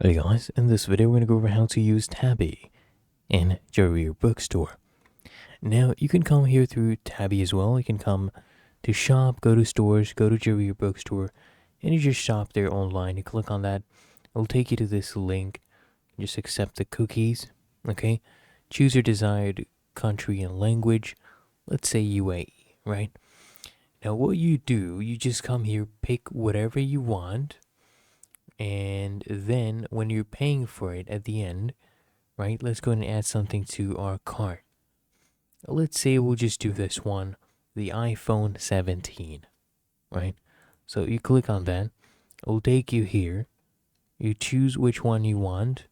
Hey guys, in this video we're going to go over how to use Tabby in Jarir Bookstore. Now you can come here through Tabby as well. You can come to shop, go to stores, go to Jarir Bookstore, and you just shop there online. You click on that, it'll take you to this link. Just accept the cookies, okay? Choose your desired country and language. Let's say UAE, right? Now what you do, you just come here, pick whatever you want. And then when you're paying for it at the end, right, let's go ahead and add something to our cart. Let's say we'll just do this one, the iPhone 17, right? So you click on that, it'll take you here. You choose which one you want.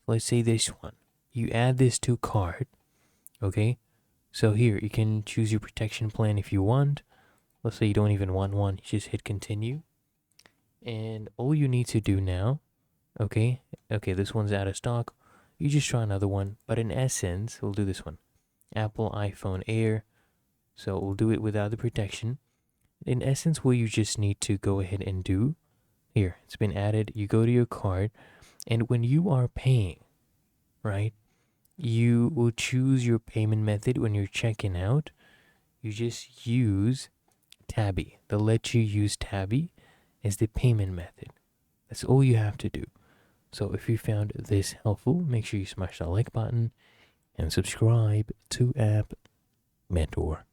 Let's say this one. You add this to cart, okay? So here you can choose your protection plan if you want. Let's say you don't even want one, you just hit continue. And all you need to do now, okay, this one's out of stock. You just try another one, but in essence, we'll do this one. Apple iPhone Air. So we'll do it without the protection. In essence, what you just need to go ahead and do, here, it's been added. You go to your card, and when you are paying, right, you will choose your payment method when you're checking out. You just use Tabby. They'll let you use Tabby as the payment method. That's all you have to do. So if you found this helpful, make sure you smash that like button and subscribe to App Mentor.